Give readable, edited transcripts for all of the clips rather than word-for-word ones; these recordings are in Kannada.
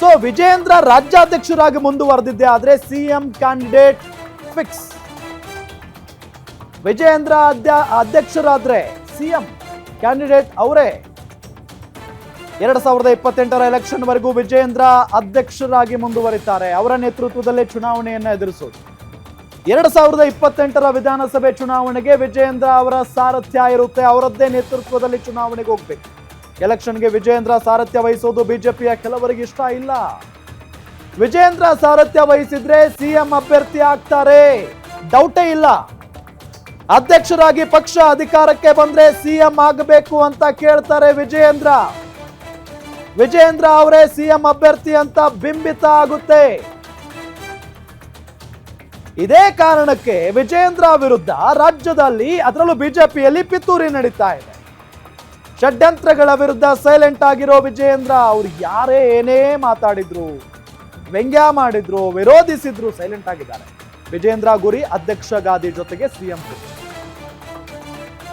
ಸೊ ವಿಜಯೇಂದ್ರ ರಾಜ್ಯಾಧ್ಯಕ್ಷರಾಗಿ ಮುಂದುವರೆದಿದ್ದೆ ಆದ್ರೆ ಸಿಎಂ ಕ್ಯಾಂಡಿಡೇಟ್ ಫಿಕ್ಸ್. ವಿಜಯೇಂದ್ರ ಅಧ್ಯಕ್ಷರಾದ್ರೆ ಸಿಎಂ ಕ್ಯಾಂಡಿಡೇಟ್ ಅವರೇ. 2028 ಎಲೆಕ್ಷನ್ ವರೆಗೂ ವಿಜಯೇಂದ್ರ ಅಧ್ಯಕ್ಷರಾಗಿ ಮುಂದುವರಿತಾರೆ. ಅವರ ನೇತೃತ್ವದಲ್ಲೇ ಚುನಾವಣೆಯನ್ನ ಎದುರಿಸೋದು. 2028 ವಿಧಾನಸಭೆ ಚುನಾವಣೆಗೆ ವಿಜಯೇಂದ್ರ ಅವರ ಸಾರಥ್ಯ ಇರುತ್ತೆ. ಅವರದ್ದೇ ನೇತೃತ್ವದಲ್ಲಿ ಚುನಾವಣೆಗೆ ಹೋಗ್ಬೇಕು. ಎಲೆಕ್ಷನ್ಗೆ ವಿಜಯೇಂದ್ರ ಸಾರಥ್ಯ ವಹಿಸೋದು ಬಿಜೆಪಿಯ ಕೆಲವರಿಗೆ ಇಷ್ಟ ಇಲ್ಲ. ವಿಜಯೇಂದ್ರ ಸಾರಥ್ಯ ವಹಿಸಿದ್ರೆ ಸಿಎಂ ಅಭ್ಯರ್ಥಿ ಆಗ್ತಾರೆ, ಡೌಟೇ ಇಲ್ಲ. ಅಧ್ಯಕ್ಷರಾಗಿ ಪಕ್ಷ ಅಧಿಕಾರಕ್ಕೆ ಬಂದ್ರೆ ಸಿಎಂ ಆಗಬೇಕು ಅಂತ ಕೇಳ್ತಾರೆ ವಿಜಯೇಂದ್ರ. ವಿಜಯೇಂದ್ರ ಅವರೇ ಸಿಎಂ ಅಭ್ಯರ್ಥಿ ಅಂತ ಬಿಂಬಿತ ಆಗುತ್ತೆ. ಇದೇ ಕಾರಣಕ್ಕೆ ವಿಜಯೇಂದ್ರ ವಿರುದ್ಧ ರಾಜ್ಯದಲ್ಲಿ, ಅದರಲ್ಲೂ ಬಿಜೆಪಿಯಲ್ಲಿ ಪಿತೂರಿ ನಡೀತಾ ಇದೆ. ಷಡ್ಯಂತ್ರಗಳ ವಿರುದ್ಧ ಸೈಲೆಂಟ್ ಆಗಿರೋ ವಿಜಯೇಂದ್ರ ಅವರು ಯಾರೇ ಏನೇ ಮಾತಾಡಿದ್ರು, ವ್ಯಂಗ್ಯ ಮಾಡಿದ್ರು, ವಿರೋಧಿಸಿದ್ರು ಸೈಲೆಂಟ್ ಆಗಿದ್ದಾರೆ. ವಿಜಯೇಂದ್ರ ಗುರಿ ಅಧ್ಯಕ್ಷ ಗಾದಿ ಜೊತೆಗೆ ಸಿಎಂ.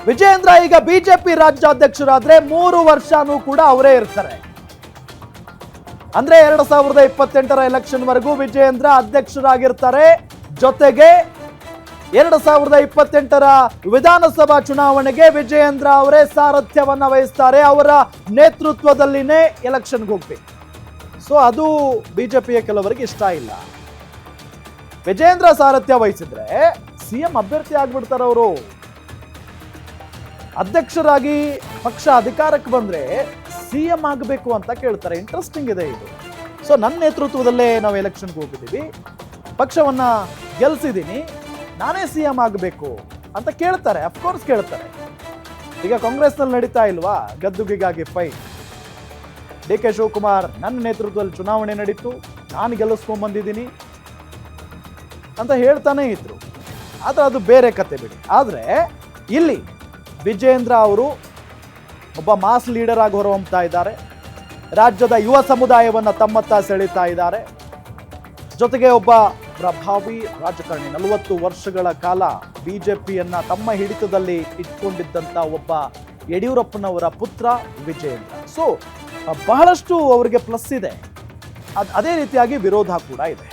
ವಿಜಯೇಂದ್ರ ಈಗ ಬಿಜೆಪಿ ರಾಜ್ಯಾಧ್ಯಕ್ಷರಾದ್ರೆ 3 ವರ್ಷನೂ ಕೂಡ ಅವರೇ ಇರ್ತಾರೆ. ಅಂದ್ರೆ 2028 ಎಲೆಕ್ಷನ್ ವರೆಗೂ ವಿಜಯೇಂದ್ರ ಅಧ್ಯಕ್ಷರಾಗಿರ್ತಾರೆ. ಜೊತೆಗೆ 2028 ವಿಧಾನಸಭಾ ಚುನಾವಣೆಗೆ ವಿಜಯೇಂದ್ರ ಅವರೇ ಸಾರಥ್ಯವನ್ನ ವಹಿಸ್ತಾರೆ. ಅವರ ನೇತೃತ್ವದಲ್ಲಿನೇ ಎಲೆಕ್ಷನ್ಗೆ ಹೋಗ್ಬೇಕು. ಸೊ ಅದು ಬಿಜೆಪಿಯ ಕೆಲವರಿಗೆ ಇಷ್ಟ ಇಲ್ಲ. ವಿಜಯೇಂದ್ರ ಸಾರಥ್ಯ ವಹಿಸಿದ್ರೆ ಸಿಎಂ ಅಭ್ಯರ್ಥಿ ಆಗ್ಬಿಡ್ತಾರೆ ಅವರು. ಅಧ್ಯಕ್ಷರಾಗಿ ಪಕ್ಷ ಅಧಿಕಾರಕ್ಕೆ ಬಂದ್ರೆ ಸಿಎಂ ಆಗಬೇಕು ಅಂತ ಕೇಳ್ತಾರೆ. ಇಂಟ್ರೆಸ್ಟಿಂಗ್ ಇದೆ ಇದು. ಸೊ ನನ್ನ ನೇತೃತ್ವದಲ್ಲೇ ನಾವು ಎಲೆಕ್ಷನ್ಗೆ ಹೋಗಿದ್ದೀವಿ, ಪಕ್ಷವನ್ನ ಗೆಲ್ಸಿದ್ದೀನಿ, ನಾನೇ ಸಿಎಂ ಆಗಬೇಕು ಅಂತ ಕೇಳ್ತಾರೆ. ಅಫ್ಕೋರ್ಸ್ ಕೇಳ್ತಾರೆ. ಈಗ ಕಾಂಗ್ರೆಸ್ನಲ್ಲಿ ನಡೀತಾ ಇಲ್ವಾ ಗದ್ದುಗೆಗಾಗಿ ಫೈಟ್. ಡಿ ಕೆ ಶಿವಕುಮಾರ್ ನನ್ನ ನೇತೃತ್ವದಲ್ಲಿ ಚುನಾವಣೆ ನಡೀತು, ನಾನು ಗೆಲ್ಲಿಸ್ಕೊಂಡ್ ಬಂದಿದ್ದೀನಿ ಅಂತ ಹೇಳ್ತಾನೆ ಇದ್ರು. ಆದ್ರೆ ಅದು ಬೇರೆ ಕತೆ ಬಿಡಿ. ಆದ್ರೆ ಇಲ್ಲಿ ವಿಜಯೇಂದ್ರ ಅವರು ಒಬ್ಬ ಮಾಸ್ ಲೀಡರ್ ಆಗಿ ಹೊರಹೊಮ್ತಾ ಇದ್ದಾರೆ. ರಾಜ್ಯದ ಯುವ ಸಮುದಾಯವನ್ನ ತಮ್ಮತ್ತ ಸೆಳೀತಾ ಇದ್ದಾರೆ. ಜೊತೆಗೆ ಒಬ್ಬ ಪ್ರಭಾವಿ ರಾಜಕಾರಣಿ, 40 ವರ್ಷಗಳ ಕಾಲ ಬಿಜೆಪಿಯನ್ನ ತಮ್ಮ ಹಿಡಿತದಲ್ಲಿ ಇಟ್ಕೊಂಡಿದ್ದಂತ ಒಬ್ಬ ಯಡಿಯೂರಪ್ಪನವರ ಪುತ್ರ ವಿಜಯೇಂದ್ರ. ಸೊ ಬಹಳಷ್ಟು ಅವರಿಗೆ ಪ್ಲಸ್ ಇದೆ, ಅದೇ ರೀತಿಯಾಗಿ ವಿರೋಧ ಕೂಡ ಇದೆ.